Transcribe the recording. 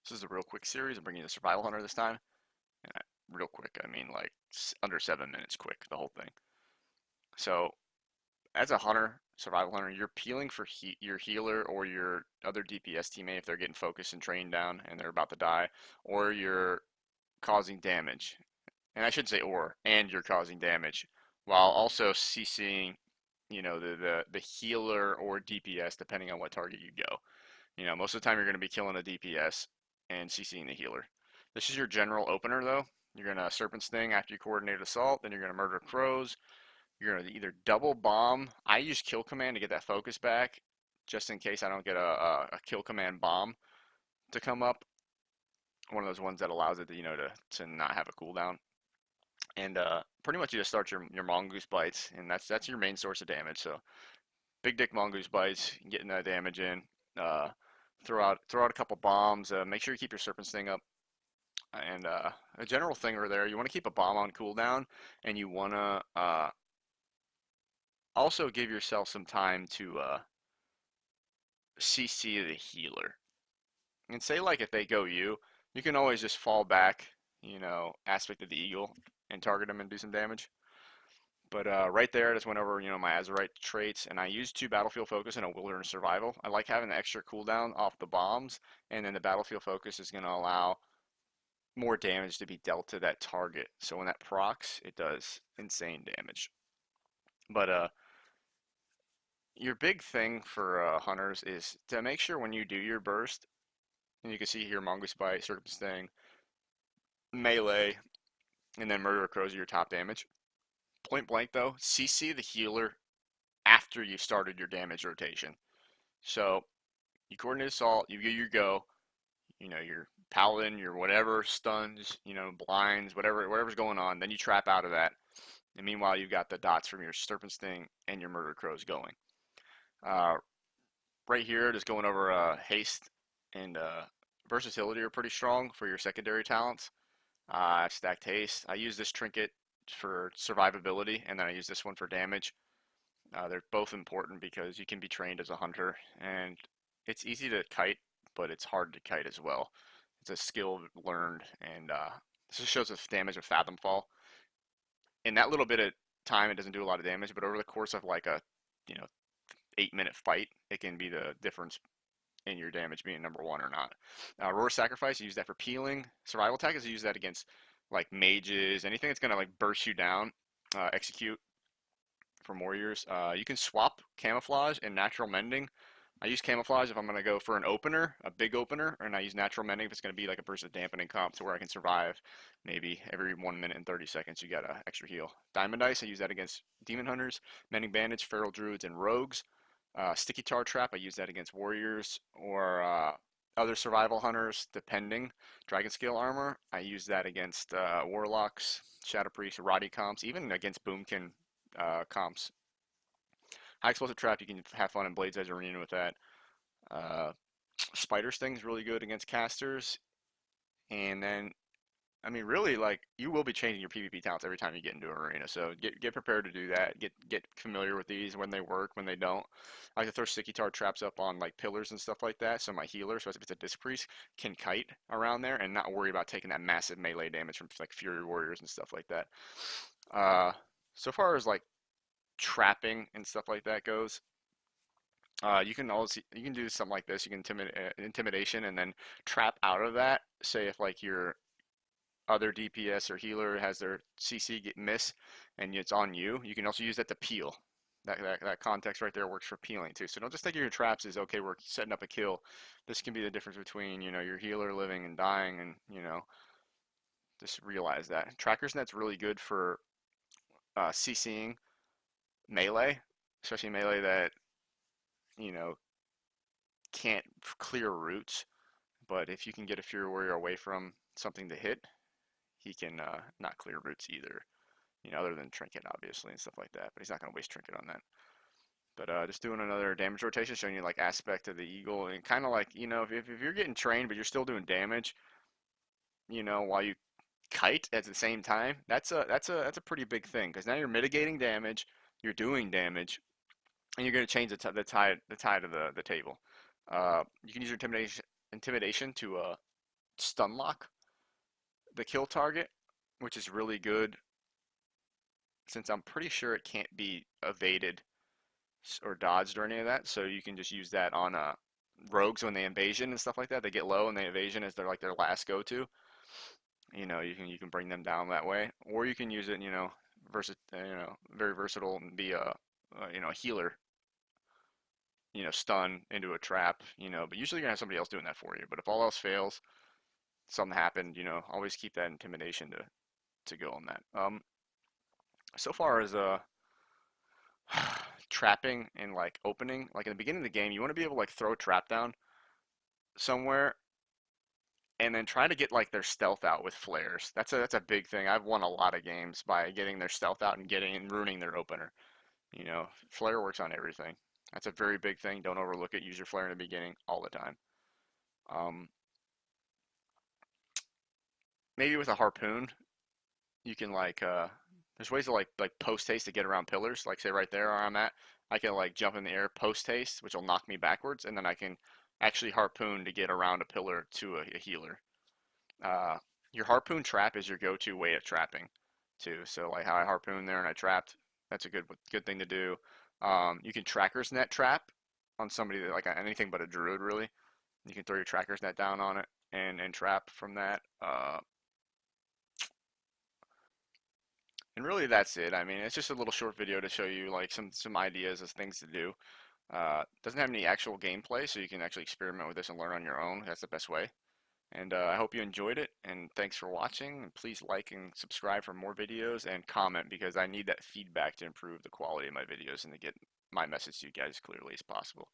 This is a real quick series. I'm bringing you the Survival Hunter this time. And real quick, I mean like under 7 minutes quick, the whole thing. So, as a hunter, Survival Hunter, you're peeling for your healer or your other DPS teammate if they're getting focused and trained down and they're about to die, or you're causing damage. And I should say and you're causing damage while also CCing, the healer or DPS depending on what target you go. Most of the time you're going to be killing a DPS and CCing the healer. This is your general opener though. You're going to Serpent Sting after you coordinate assault, then you're going to murder crows. You're going to either double bomb. I use kill command to get that focus back, just in case I don't get a kill command bomb to come up. One of those ones that allows it to not have a cooldown. And pretty much you just start your mongoose bites, and that's your main source of damage. So big dick mongoose bites, getting that damage in. Uh, throw out a couple bombs. Make sure you keep your serpent sting up. And a general thing over there, you want to keep a bomb on cooldown, and you want to also give yourself some time to CC the healer. And say like if they go you can always just fall back, aspect of the eagle and target them and do some damage. But right there, I just went over, my Azerite traits, and I used 2 battlefield focus and a wilderness survival. I like having the extra cooldown off the bombs, and then the battlefield focus is going to allow more damage to be dealt to that target. So when that procs, it does insane damage. But your big thing for hunters is to make sure when you do your burst, and you can see here Mongoose Bite, Serpent Sting, Melee, and then Murder Crows are your top damage. Point blank though, CC the healer after you've started your damage rotation. So you coordinate assault, you get your go, your paladin, your whatever, stuns, blinds, whatever's going on, then you trap out of that. And meanwhile you've got the dots from your Serpent Sting and your Murder Crows going. Uh, right here, just going over haste and versatility are pretty strong for your secondary talents. I've stacked haste. I use this trinket for survivability, and then I use this one for damage. They're both important because you can be trained as a hunter, and it's easy to kite, but it's hard to kite as well. It's a skill learned, and this just shows the damage of Fathom Fall. In that little bit of time, it doesn't do a lot of damage, but over the course of like a, you know, 8-minute fight, it can be the difference in your damage being number 1 or not. Roar Sacrifice, you use that for peeling. Survival Tactics, you use that against like mages, anything that's gonna like burst you down. Execute from warriors. You can swap camouflage and natural mending. I use camouflage if I'm going to go for an opener, a big opener, and I use natural mending if it's going to be like a burst of dampening comp to where I can survive maybe every 1 minute and 30 seconds you get an extra heal. Diamond Dice, I use that against demon hunters, mending bandage, feral druids, and rogues. Sticky tar trap, I use that against warriors or other survival hunters, depending. Dragon scale armor, I use that against warlocks, shadow priests, Roddy comps, even against boomkin comps. High explosive trap, you can have fun in Blades Edge Arena with that. Uh, Spider Sting's really good against casters. And then, I mean, really, like, you will be changing your PvP talents every time you get into an arena. So get prepared to do that. Get familiar with these, when they work, when they don't. I like to throw sticky tar traps up on, like, pillars and stuff like that. So my healer, so if it's a disc priest, can kite around there and not worry about taking that massive melee damage from, like, Fury Warriors and stuff like that. Uh, so far as, like, trapping and stuff like that goes, you can do something like this. You can intimidation and then trap out of that. Say if like your other DPS or healer has their CC get miss and it's on you, you can also use that to peel. That context right there works for peeling too. So don't just think of your traps as okay, we're setting up a kill. This can be the difference between your healer living and dying, and just realize that. Tracker's net's really good for CCing melee, especially melee that you know can't clear routes. But if you can get a Fury Warrior away from something to hit, he can not clear routes either. Other than Trinket, obviously, and stuff like that. But he's not going to waste Trinket on that. But just doing another damage rotation, showing you like aspect of the Eagle, and kind of like, if you're getting trained, but you're still doing damage, while you kite at the same time, that's a pretty big thing, because now you're mitigating damage, you're doing damage, and you're going to change the tide of the table. You can use your intimidation to stun lock the kill target, which is really good since I'm pretty sure it can't be evaded or dodged or any of that. So you can just use that on rogues when they invasion and stuff like that. They get low and they evasion is their like their last go to. You can bring them down that way, or you can use it, very versatile and be a healer. Stun into a trap. But usually you're gonna have somebody else doing that for you. But if all else fails, something happened. Always keep that intimidation to go on that. So far as trapping and like opening, like in the beginning of the game, you want to be able to like throw a trap down somewhere and then try to get like their stealth out with flares. That's a big thing. I've won a lot of games by getting their stealth out and getting and ruining their opener. Flare works on everything. That's a very big thing. Don't overlook it. Use your flare in the beginning all the time. Um, Maybe with a harpoon, you can like there's ways to like post haste to get around pillars. Like say right there where I'm at, I can like jump in the air, post haste, which will knock me backwards, and then I can actually harpoon to get around a pillar to a healer. Uh, your harpoon trap is your go-to way at trapping, too. So like how I harpooned there and I trapped, that's a good thing to do. You can tracker's net trap on somebody that like anything but a druid really. You can throw your tracker's net down on it and trap from that. And really that's it. I mean, it's just a little short video to show you like some ideas as things to do. Doesn't have any actual gameplay, so you can actually experiment with this and learn on your own. That's the best way. And I hope you enjoyed it, and thanks for watching. And please like and subscribe for more videos and comment because I need that feedback to improve the quality of my videos and to get my message to you guys as clearly as possible.